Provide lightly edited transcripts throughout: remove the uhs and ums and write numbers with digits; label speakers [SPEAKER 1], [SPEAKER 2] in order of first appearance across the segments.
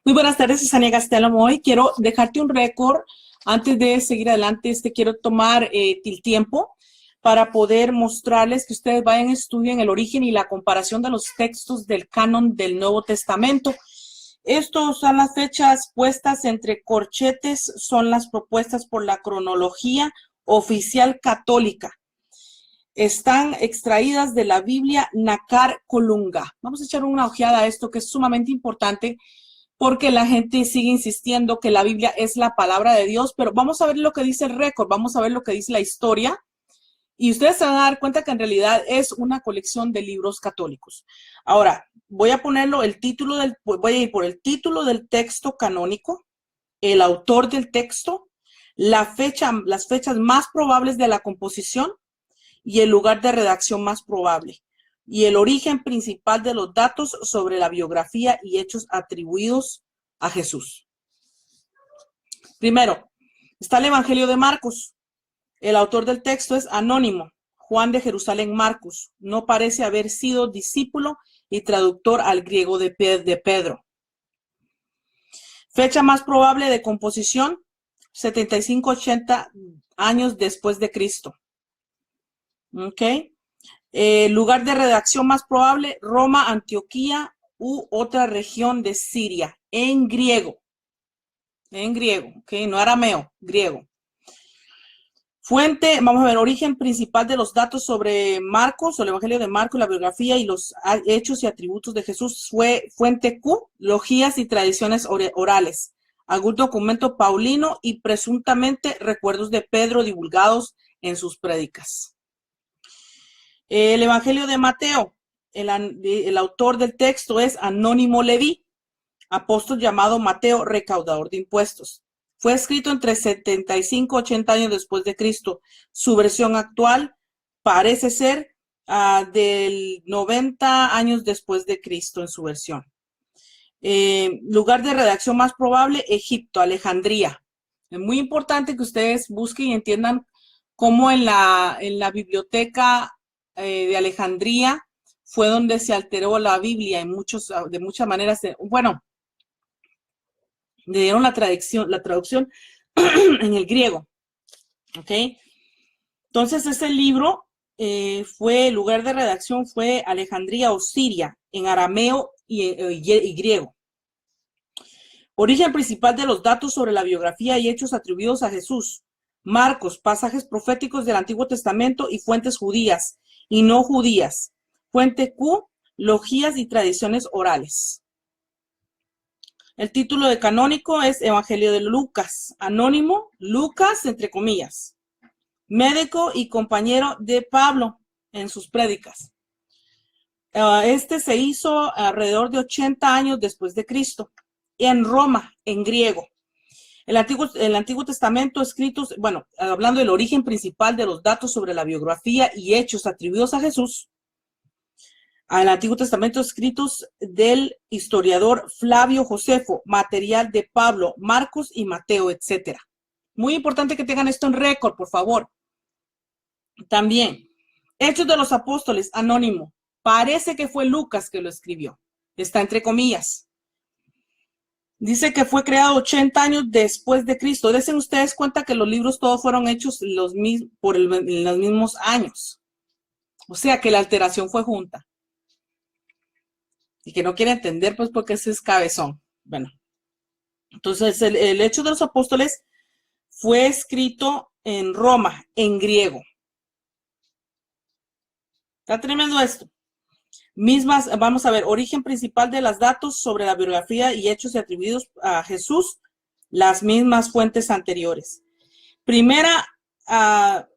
[SPEAKER 1] Muy buenas tardes, Susana Gastelum. Hoy quiero dejarte un récord. Antes de seguir adelante, quiero tomar el tiempo para poder mostrarles que ustedes vayan a estudiar el origen y la comparación de los textos del canon del Nuevo Testamento. Estos son las fechas puestas entre corchetes, son las propuestas por la cronología oficial católica. Están extraídas de la Biblia Nácar Colunga. Vamos a echar una ojeada a esto que es sumamente importante porque la gente sigue insistiendo que la Biblia es la palabra de Dios, pero vamos a ver lo que dice el récord, vamos a ver lo que dice la historia y ustedes se van a dar cuenta que en realidad es una colección de libros católicos. Ahora, voy a ponerlo voy a ir por el título del texto canónico, el autor del texto, las fechas más probables de la composición y el lugar de redacción más probable, y el origen principal de los datos sobre la biografía y hechos atribuidos a Jesús. Primero, está el Evangelio de Marcos. El autor del texto es anónimo, Juan de Jerusalén Marcos. No parece haber sido discípulo y traductor al griego de Pedro. Fecha más probable de composición, 75-80 años después de Cristo. ¿Ok? Lugar de redacción más probable, Roma, Antioquía u otra región de Siria, en griego, ¿ok? No arameo, griego. Fuente, vamos a ver, origen principal de los datos sobre Marcos, o el Evangelio de Marcos, la biografía y los hechos y atributos de Jesús fue fuente Q, logías y tradiciones orales, algún documento paulino y presuntamente recuerdos de Pedro divulgados en sus prédicas. El Evangelio de Mateo, el autor del texto es Anónimo Leví, apóstol llamado Mateo, recaudador de impuestos. Fue escrito entre 75 y 80 años después de Cristo. Su versión actual parece ser del 90 años después de Cristo en su versión. Lugar de redacción más probable, Egipto, Alejandría. Es muy importante que ustedes busquen y entiendan cómo en la biblioteca de Alejandría fue donde se alteró la Biblia de muchas maneras. Bueno, le dieron la traducción en el griego. ¿Ok? Entonces ese libro el lugar de redacción fue Alejandría o Siria, en arameo y griego. Origen principal de los datos sobre la biografía y hechos atribuidos a Jesús. Marcos, pasajes proféticos del Antiguo Testamento y fuentes judías y no judías. Fuente Q, logías y tradiciones orales. El título de canónico es Evangelio de Lucas. Anónimo, Lucas, entre comillas. Médico y compañero de Pablo en sus prédicas. Se hizo alrededor de 80 años después de Cristo, en Roma, en griego. El Antiguo Testamento escritos, bueno, hablando del origen principal de los datos sobre la biografía y hechos atribuidos a Jesús, al Antiguo Testamento escritos del historiador Flavio Josefo, material de Pablo, Marcos y Mateo, etc. Muy importante que tengan esto en récord, por favor. También, Hechos de los Apóstoles, anónimo. Parece que fue Lucas que lo escribió. Está entre comillas. Dice que fue creado 80 años después de Cristo. Desen ustedes cuenta que los libros todos fueron hechos en los mismos años. O sea que la alteración fue junta. Y que no quiere entender, pues, porque ese es cabezón. Bueno, entonces el Hecho de los Apóstoles fue escrito en Roma, en griego. Está tremendo esto. Vamos a ver, origen principal de los datos sobre la biografía y hechos atribuidos a Jesús, las mismas fuentes anteriores. Primera carta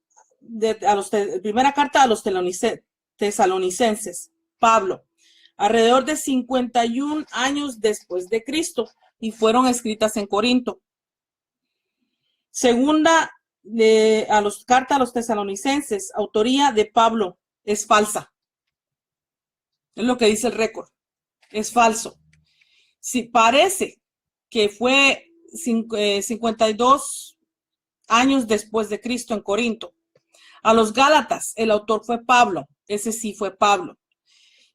[SPEAKER 1] a los tesalonicenses, Pablo, alrededor de 51 años después de Cristo, y fueron escritas en Corinto. Segunda carta a los tesalonicenses, autoría de Pablo, es falsa. Es lo que dice el récord. Es falso. Si parece que fue 52 años después de Cristo en Corinto. A los Gálatas, el autor fue Pablo. Ese sí fue Pablo.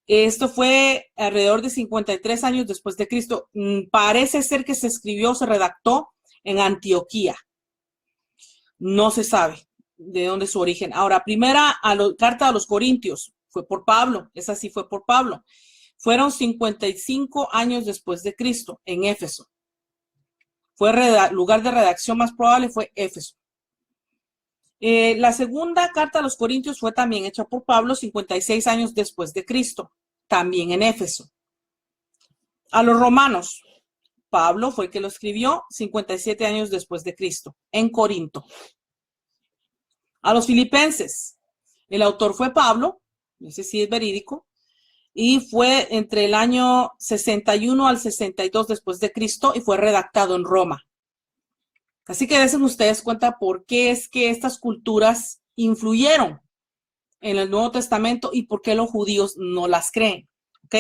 [SPEAKER 1] Esto fue alrededor de 53 años después de Cristo. Parece ser que se escribió, se redactó en Antioquía. No se sabe de dónde es su origen. Ahora, carta a los Corintios fue por Pablo. Esa sí fue por Pablo. Fueron 55 años después de Cristo en Éfeso. Lugar de redacción más probable fue Éfeso. La segunda carta a los Corintios fue también hecha por Pablo 56 años después de Cristo, también en Éfeso. A los romanos, Pablo fue el que lo escribió 57 años después de Cristo, en Corinto. A los filipenses, el autor fue Pablo, ese sí es verídico, y fue entre el año 61 al 62 después de Cristo y fue redactado en Roma. Así que desen ustedes cuenta por qué es que estas culturas influyeron en el Nuevo Testamento y por qué los judíos no las creen. ¿Ok?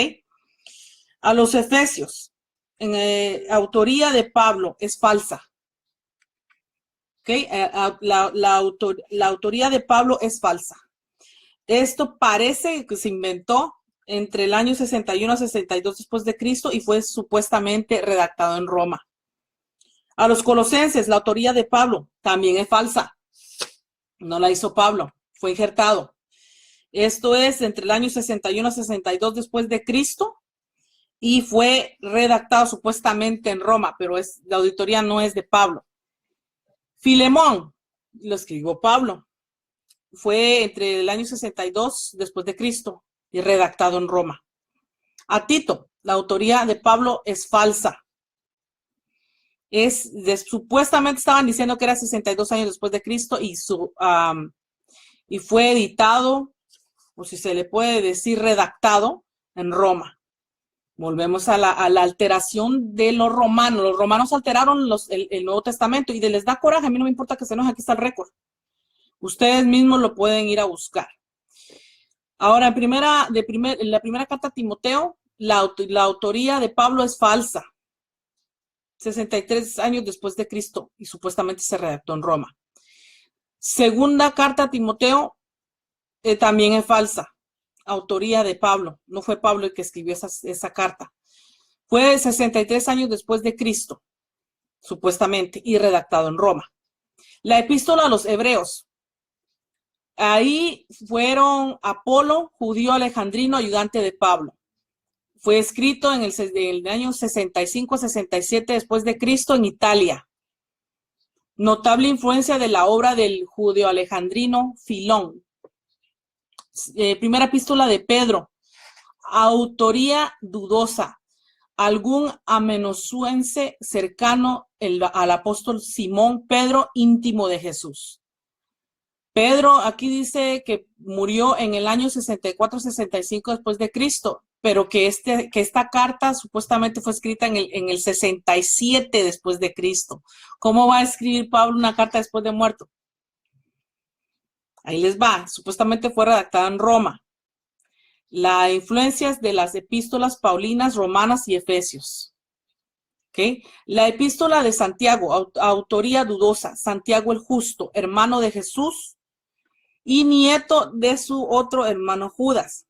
[SPEAKER 1] A los efesios, autoría de Pablo es falsa. ¿Ok? La autoría de Pablo es falsa. Esto parece que se inventó entre el año 61 a 62 después de Cristo y fue supuestamente redactado en Roma. A los colosenses, la autoría de Pablo también es falsa. No la hizo Pablo, fue injertado. Esto es entre el año 61 a 62 después de Cristo y fue redactado supuestamente en Roma, pero la auditoría no es de Pablo. Filemón, lo escribió Pablo, fue entre el año 62 después de Cristo y redactado en Roma. A Tito, la autoría de Pablo es falsa. Supuestamente estaban diciendo que era 62 años después de Cristo y fue editado, o si se le puede decir redactado, en Roma. Volvemos a la alteración de los romanos. Los romanos alteraron el Nuevo Testamento y les da coraje. A mí no me importa que se enoje, aquí está el récord. Ustedes mismos lo pueden ir a buscar. Ahora, en la primera carta a Timoteo, la autoría de Pablo es falsa. 63 años después de Cristo y supuestamente se redactó en Roma. Segunda carta a Timoteo también es falsa. Autoría de Pablo. No fue Pablo el que escribió esa carta. Fue 63 años después de Cristo, supuestamente, y redactado en Roma. La epístola a los hebreos. Ahí fueron Apolo, judío alejandrino, ayudante de Pablo. Fue escrito en el año 65-67 después de Cristo en Italia. Notable influencia de la obra del judío alejandrino Filón. Primera epístola de Pedro. Autoría dudosa. Algún amenosuense cercano al apóstol Simón Pedro, íntimo de Jesús. Pedro aquí dice que murió en el año 64-65 después de Cristo, pero que esta carta supuestamente fue escrita en el 67 después de Cristo. ¿Cómo va a escribir Pablo una carta después de muerto? Ahí les va. Supuestamente fue redactada en Roma. Las influencias de las epístolas paulinas, romanas y efesios. ¿Okay? La epístola de Santiago, autoría dudosa. Santiago el justo, hermano de Jesús y nieto de su otro hermano Judas.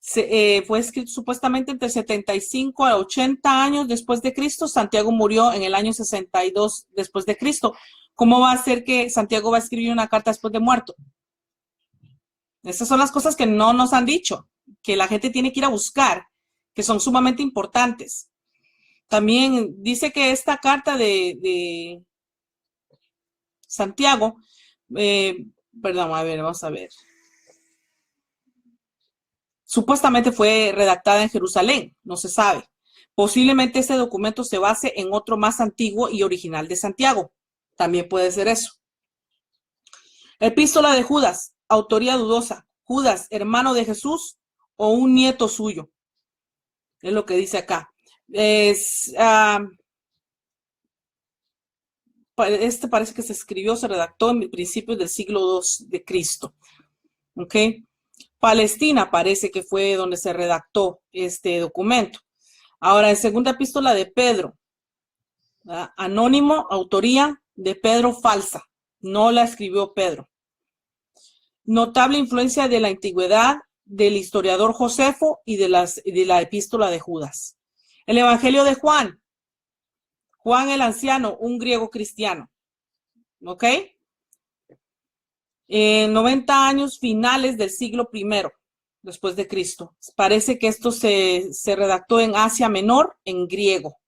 [SPEAKER 1] Fue escrito supuestamente entre 75 a 80 años después de Cristo. Santiago murió en el año 62 después de Cristo. ¿Cómo va a ser que Santiago va a escribir una carta después de muerto? Estas son las cosas que no nos han dicho, que la gente tiene que ir a buscar, que son sumamente importantes. También dice que esta carta de Santiago, perdón, a ver, vamos a ver. Supuestamente fue redactada en Jerusalén, no se sabe. Posiblemente este documento se base en otro más antiguo y original de Santiago. También puede ser eso. Epístola de Judas, autoría dudosa. Judas, hermano de Jesús o un nieto suyo. Es lo que dice acá. Parece que se redactó en principios del siglo II de Cristo. ¿Ok? Palestina parece que fue donde se redactó este documento. Ahora, en segunda epístola de Pedro, ¿verdad? Anónimo, autoría de Pedro falsa. No la escribió Pedro. Notable influencia de la antigüedad del historiador Josefo y de la epístola de Judas. El Evangelio de Juan. Juan el anciano, un griego cristiano. ¿Ok? 90 años finales del siglo I después de Cristo. Parece que esto se redactó en Asia Menor, en griego.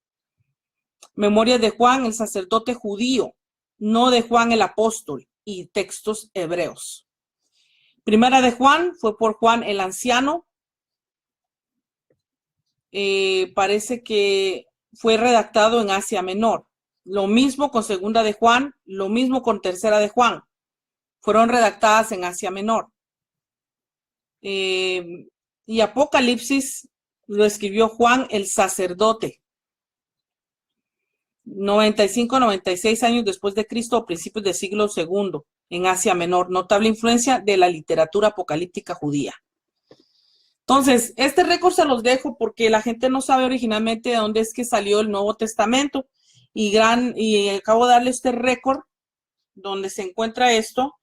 [SPEAKER 1] Memorias de Juan, el sacerdote judío, no de Juan el apóstol, y textos hebreos. Primera de Juan fue por Juan el anciano. Parece que fue redactado en Asia Menor. Lo mismo con Segunda de Juan, lo mismo con Tercera de Juan. Fueron redactadas en Asia Menor. Y Apocalipsis lo escribió Juan el sacerdote. 95, 96 años después de Cristo, a principios del siglo II, en Asia Menor. Notable influencia de la literatura apocalíptica judía. Entonces, este récord se los dejo porque la gente no sabe originalmente de dónde es que salió el Nuevo Testamento. Y acabo de darle este récord donde se encuentra esto.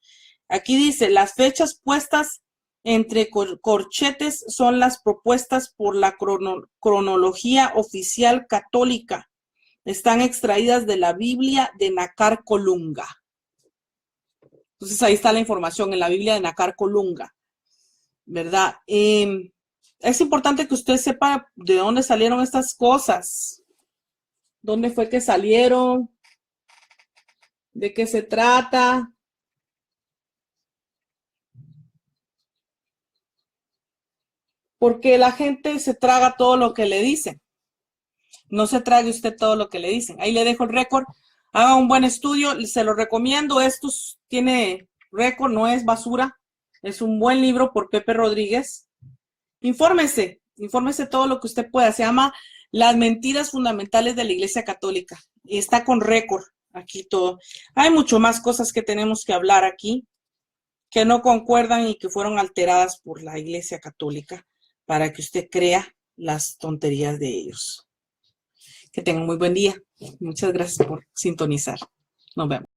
[SPEAKER 1] Aquí dice, las fechas puestas entre corchetes son las propuestas por la cronología oficial católica. Están extraídas de la Biblia de Nácar Colunga. Entonces ahí está la información en la Biblia de Nácar Colunga, ¿verdad? Es importante que usted sepa de dónde salieron estas cosas. ¿Dónde fue que salieron? ¿De qué se trata? Porque la gente se traga todo lo que le dicen. No se trague usted todo lo que le dicen. Ahí le dejo el récord. Haga un buen estudio. Se lo recomiendo. Esto tiene récord, no es basura. Es un buen libro por Pepe Rodríguez. Infórmese todo lo que usted pueda. Se llama Las mentiras fundamentales de la Iglesia Católica. Y está con récord aquí todo. Hay mucho más cosas que tenemos que hablar aquí que no concuerdan y que fueron alteradas por la Iglesia Católica para que usted crea las tonterías de ellos. Que tengan muy buen día. Muchas gracias por sintonizar. Nos vemos.